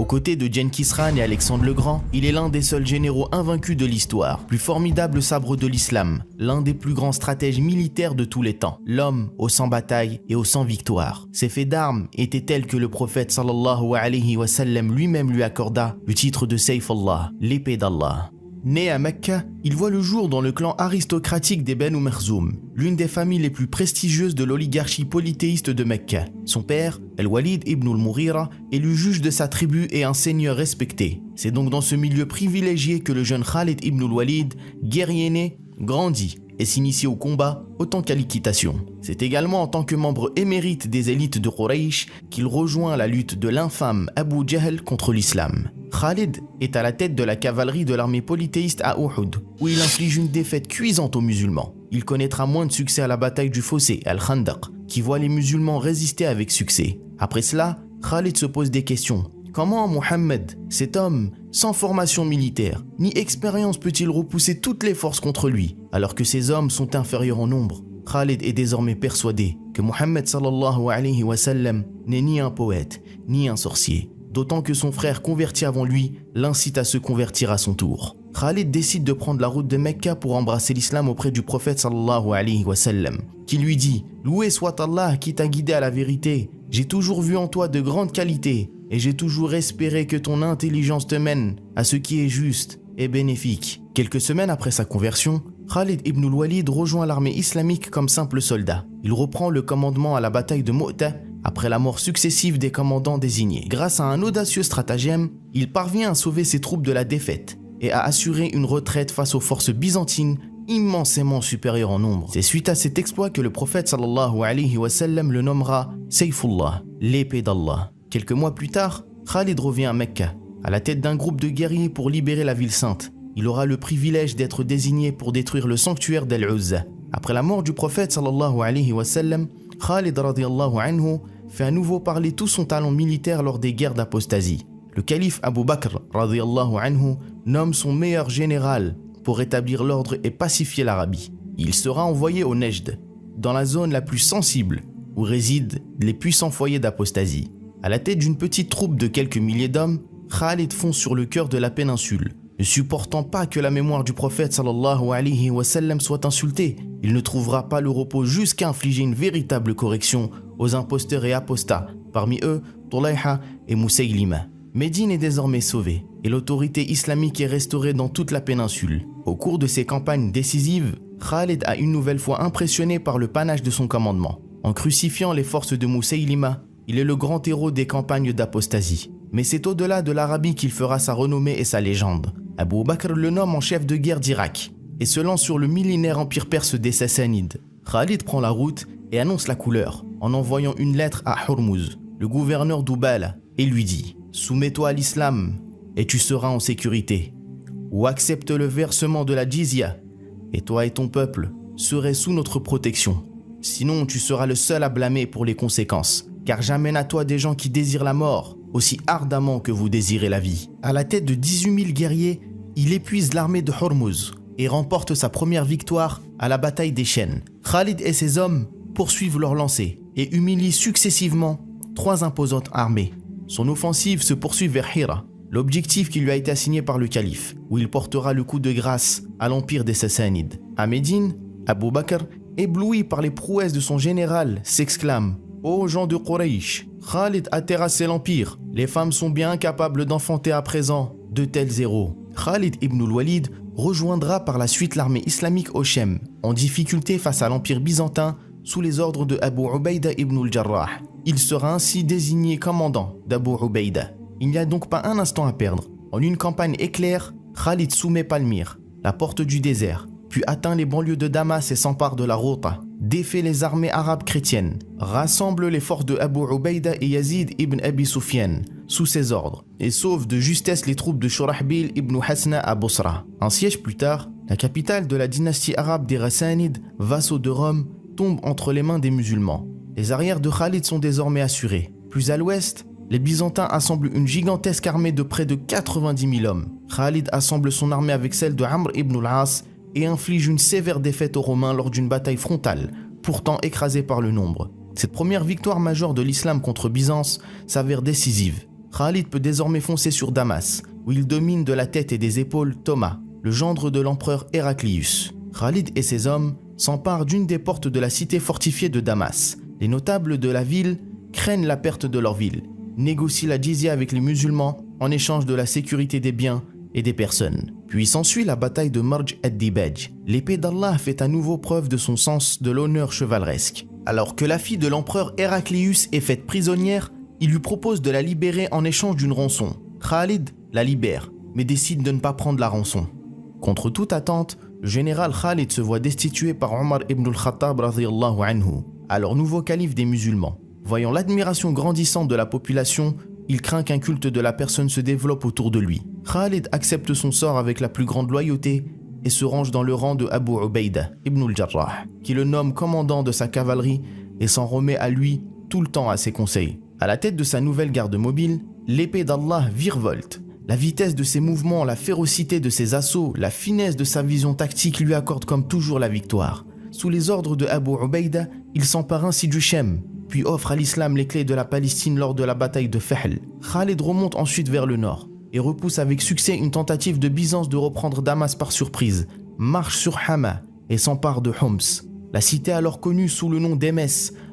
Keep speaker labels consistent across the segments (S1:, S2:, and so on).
S1: Aux côtés de Gengis Khan et Alexandre le Grand, il est l'un des seuls généraux invaincus de l'histoire, plus formidable sabre de l'islam, l'un des plus grands stratèges militaires de tous les temps, l'homme aux 100 batailles et aux 100 victoires. Ses faits d'armes étaient tels que le prophète sallallahu alayhi wa sallam lui-même lui accorda le titre de Sayf Allah, l'épée d'Allah. Né à Mecca, il voit le jour dans le clan aristocratique des Banu Makhzoum, l'une des familles les plus prestigieuses de l'oligarchie polythéiste de Mecca. Son père, Al-Walid ibn al-Mughira, est le juge de sa tribu et un seigneur respecté. C'est donc dans ce milieu privilégié que le jeune Khalid ibn al-Walid, guerrier né, grandit et s'initie au combat autant qu'à l'équitation. C'est également en tant que membre émérite des élites de Quraysh qu'il rejoint la lutte de l'infâme Abu Jahl contre l'islam. Khalid est à la tête de la cavalerie de l'armée polythéiste à Uhud, où il inflige une défaite cuisante aux musulmans. Il connaîtra moins de succès à la bataille du fossé, Al-Khandaq, qui voit les musulmans résister avec succès. Après cela, Khalid se pose des questions. Comment Mohammed, cet homme sans formation militaire ni expérience, peut-il repousser toutes les forces contre lui, alors que ces hommes sont inférieurs en nombre? Khalid est désormais persuadé que Mohammed sallallahu alayhi wa sallam n'est ni un poète, ni un sorcier. D'autant que son frère converti avant lui l'incite à se convertir à son tour. Khalid décide de prendre la route de Mecca pour embrasser l'islam auprès du prophète sallallahu alayhi wa sallam, qui lui dit « Loué soit Allah qui t'a guidé à la vérité, j'ai toujours vu en toi de grandes qualités et j'ai toujours espéré que ton intelligence te mène à ce qui est juste et bénéfique. » Quelques semaines après sa conversion, Khalid ibn al-Walid rejoint l'armée islamique comme simple soldat. Il reprend le commandement à la bataille de Mu'tah après la mort successive des commandants désignés. Grâce à un audacieux stratagème, il parvient à sauver ses troupes de la défaite et à assurer une retraite face aux forces byzantines immensément supérieures en nombre. C'est suite à cet exploit que le prophète sallallahu alayhi wa sallam le nommera Sayfullah, l'épée d'Allah. Quelques mois plus tard, Khalid revient à Mecca, à la tête d'un groupe de guerriers pour libérer la ville sainte. Il aura le privilège d'être désigné pour détruire le sanctuaire d'Al-Uzza. Après la mort du prophète sallallahu alayhi wa sallam, Khalid radiyallahu anhu fait à nouveau parler tout son talent militaire lors des guerres d'apostasie. Le calife Abu Bakr radiyallahu anhu nomme son meilleur général pour rétablir l'ordre et pacifier l'Arabie. Il sera envoyé au Nejd, dans la zone la plus sensible où résident les puissants foyers d'apostasie. À la tête d'une petite troupe de quelques milliers d'hommes, Khalid fonce sur le cœur de la péninsule. Ne supportant pas que la mémoire du prophète sallallahu alayhi wa sallam soit insultée, il ne trouvera pas le repos jusqu'à infliger une véritable correction aux imposteurs et apostats, parmi eux Tulayha et Musaylima. Médine est désormais sauvée et l'autorité islamique est restaurée dans toute la péninsule. Au cours de ces campagnes décisives, Khalid a une nouvelle fois impressionné par le panache de son commandement. En crucifiant les forces de Musaylima, il est le grand héros des campagnes d'apostasie. Mais c'est au-delà de l'Arabie qu'il fera sa renommée et sa légende. Abu Bakr le nomme en chef de guerre d'Irak et se lance sur le millénaire empire perse des Sassanides. Khalid prend la route et annonce la couleur en envoyant une lettre à Hormuz, le gouverneur d'Ubala, et lui dit « Soumets-toi à l'islam et tu seras en sécurité, ou accepte le versement de la jizya et toi et ton peuple serez sous notre protection. Sinon tu seras le seul à blâmer pour les conséquences, car j'amène à toi des gens qui désirent la mort aussi ardemment que vous désirez la vie. » À la tête de 18 000 guerriers, il épuise l'armée de Hormuz et remporte sa première victoire à la bataille des Chênes. Khalid et ses hommes poursuivent leur lancée et humilient successivement 3 imposantes armées. Son offensive se poursuit vers Hira, l'objectif qui lui a été assigné par le calife, où il portera le coup de grâce à l'empire des Sassanides. À Médine, Abu Bakr, ébloui par les prouesses de son général, s'exclame « Ô gens de Quraysh, Khalid a terrassé l'empire. Les femmes sont bien incapables d'enfanter à présent de tels héros. » Khalid ibn al-Walid rejoindra par la suite l'armée islamique au Shem, en difficulté face à l'empire byzantin sous les ordres de Abu Ubaïda ibn al-Jarrah. Il sera ainsi désigné commandant d'Abu Ubaïda. Il n'y a donc pas un instant à perdre. En une campagne éclair, Khalid soumet Palmyre, la porte du désert, puis atteint les banlieues de Damas et s'empare de la Ghouta, défait les armées arabes chrétiennes, rassemble les forces de Abu Ubaïda et Yazid ibn Abi Sufyan sous ses ordres et sauve de justesse les troupes de Shurahbil ibn Hasna à Bosra. Un siège plus tard, la capitale de la dynastie arabe des Rassanides, vassaux de Rome, tombe entre les mains des musulmans. Les arrières de Khalid sont désormais assurés. Plus à l'ouest, les Byzantins assemblent une gigantesque armée de près de 90 000 hommes. Khalid assemble son armée avec celle de Amr ibn al-As et inflige une sévère défaite aux Romains lors d'une bataille frontale, pourtant écrasée par le nombre. Cette première victoire majeure de l'islam contre Byzance s'avère décisive. Khalid peut désormais foncer sur Damas, où il domine de la tête et des épaules Thomas, le gendre de l'empereur Héraclius. Khalid et ses hommes s'emparent d'une des portes de la cité fortifiée de Damas. Les notables de la ville craignent la perte de leur ville, négocient la jizya avec les musulmans en échange de la sécurité des biens et des personnes. Puis s'ensuit la bataille de Marj ad-Dibaj. L'épée d'Allah fait à nouveau preuve de son sens de l'honneur chevaleresque. Alors que la fille de l'empereur Héraclius est faite prisonnière, il lui propose de la libérer en échange d'une rançon. Khalid la libère, mais décide de ne pas prendre la rançon. Contre toute attente, le général Khalid se voit destitué par Omar ibn al-Khattab radhiyallahu anhu, alors nouveau calife des musulmans. Voyant l'admiration grandissante de la population, il craint qu'un culte de la personne se développe autour de lui. Khalid accepte son sort avec la plus grande loyauté et se range dans le rang de Abu Ubaïda ibn al-Jarrah, qui le nomme commandant de sa cavalerie et s'en remet à lui tout le temps à ses conseils. À la tête de sa nouvelle garde mobile, l'épée d'Allah virevolte. La vitesse de ses mouvements, la férocité de ses assauts, la finesse de sa vision tactique lui accordent comme toujours la victoire. Sous les ordres de Abu Ubaïda, il s'empare ainsi du Shem, puis offre à l'islam les clés de la Palestine lors de la bataille de Fahl. Khalid remonte ensuite vers le nord et repousse avec succès une tentative de Byzance de reprendre Damas par surprise, marche sur Hama et s'empare de Homs. La cité alors connue sous le nom d'Emes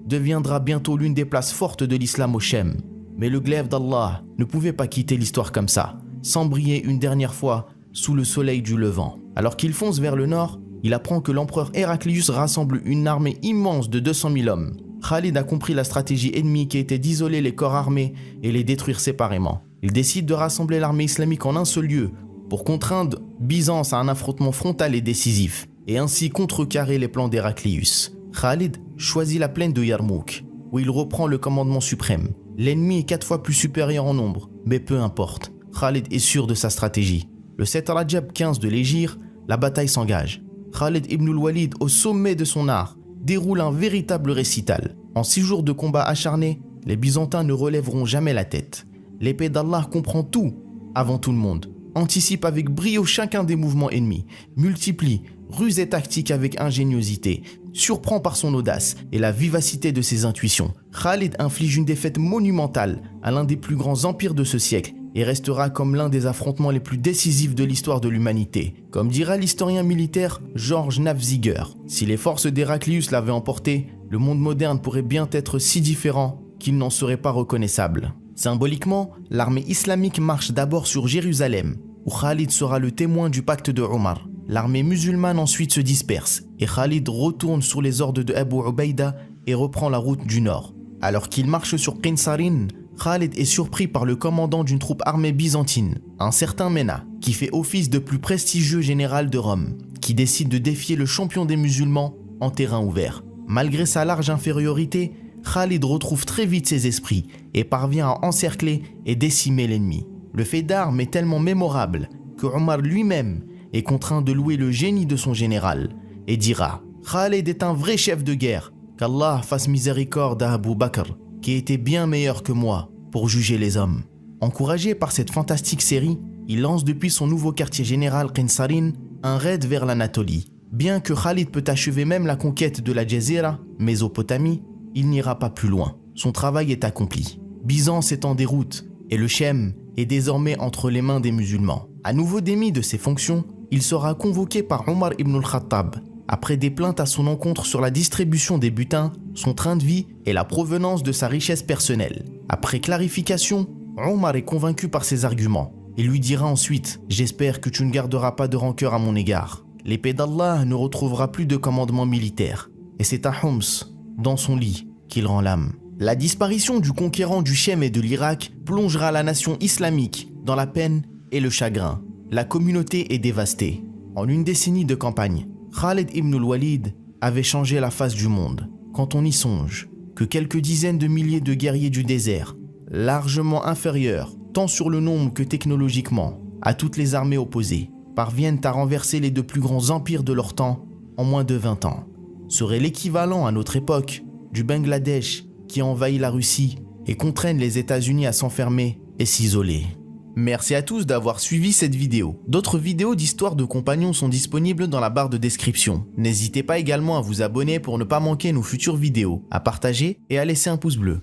S1: deviendra bientôt l'une des places fortes de l'islam au Shem. Mais le glaive d'Allah ne pouvait pas quitter l'histoire comme ça, sans briller une dernière fois sous le soleil du levant. Alors qu'il fonce vers le nord, il apprend que l'empereur Héraclius rassemble une armée immense de 200 000 hommes. Khalid a compris la stratégie ennemie qui était d'isoler les corps armés et les détruire séparément. Il décide de rassembler l'armée islamique en un seul lieu pour contraindre Byzance à un affrontement frontal et décisif, et ainsi contrecarrer les plans d'Héraclius. Khalid choisit la plaine de Yarmouk, où il reprend le commandement suprême. L'ennemi est 4 fois plus supérieur en nombre, mais peu importe. Khalid est sûr de sa stratégie. Le 7 Rajab 15 de l'Hégire, la bataille s'engage. Khalid ibn al-Walid, au sommet de son art, déroule un véritable récital. En 6 jours de combat acharnés, les Byzantins ne relèveront jamais la tête. L'épée d'Allah comprend tout, avant tout le monde, anticipe avec brio chacun des mouvements ennemis, multiplie, ruse et tactique avec ingéniosité, surprend par son audace et la vivacité de ses intuitions. Khalid inflige une défaite monumentale à l'un des plus grands empires de ce siècle et restera comme l'un des affrontements les plus décisifs de l'histoire de l'humanité. Comme dira l'historien militaire Georges Nafziger, si les forces d'Héraclius l'avaient emporté, le monde moderne pourrait bien être si différent qu'il n'en serait pas reconnaissable. Symboliquement, l'armée islamique marche d'abord sur Jérusalem, où Khalid sera le témoin du pacte de Omar. L'armée musulmane ensuite se disperse et Khalid retourne sous les ordres de Abu Ubaïda et reprend la route du nord. Alors qu'il marche sur Qinsarin, Khalid est surpris par le commandant d'une troupe armée byzantine, un certain Mena, qui fait office de plus prestigieux général de Rome, qui décide de défier le champion des musulmans en terrain ouvert. Malgré sa large infériorité, Khalid retrouve très vite ses esprits et parvient à encercler et décimer l'ennemi. Le fait d'armes est tellement mémorable que Omar lui-même est contraint de louer le génie de son général et dira « Khalid est un vrai chef de guerre, qu'Allah fasse miséricorde à Abu Bakr, qui était bien meilleur que moi pour juger les hommes. » Encouragé par cette fantastique série, il lance depuis son nouveau quartier général Qinsarin un raid vers l'Anatolie. Bien que Khalid peut achever même la conquête de la Jazira, Mésopotamie, il n'ira pas plus loin. Son travail est accompli. Byzance est en déroute et le Shem est désormais entre les mains des musulmans. À nouveau démis de ses fonctions, il sera convoqué par Omar ibn al-Khattab. Après des plaintes à son encontre sur la distribution des butins, son train de vie et la provenance de sa richesse personnelle. Après clarification, Omar est convaincu par ses arguments et lui dira ensuite « J'espère que tu ne garderas pas de rancœur à mon égard. L'épée d'Allah ne retrouvera plus de commandement militaire et c'est à Homs, dans son lit, qu'il rend l'âme. » La disparition du conquérant du Shem et de l'Irak plongera la nation islamique dans la peine et le chagrin. La communauté est dévastée. En une décennie de campagne, Khalid ibn al-Walid avait changé la face du monde. Quand on y songe que quelques dizaines de milliers de guerriers du désert, largement inférieurs, tant sur le nombre que technologiquement, à toutes les armées opposées, parviennent à renverser les 2 plus grands empires de leur temps en moins de 20 ans, serait l'équivalent à notre époque du Bangladesh qui envahit la Russie et contraignent les États-Unis à s'enfermer et s'isoler. Merci à tous d'avoir suivi cette vidéo. D'autres vidéos d'histoire de compagnons sont disponibles dans la barre de description. N'hésitez pas également à vous abonner pour ne pas manquer nos futures vidéos, à partager et à laisser un pouce bleu.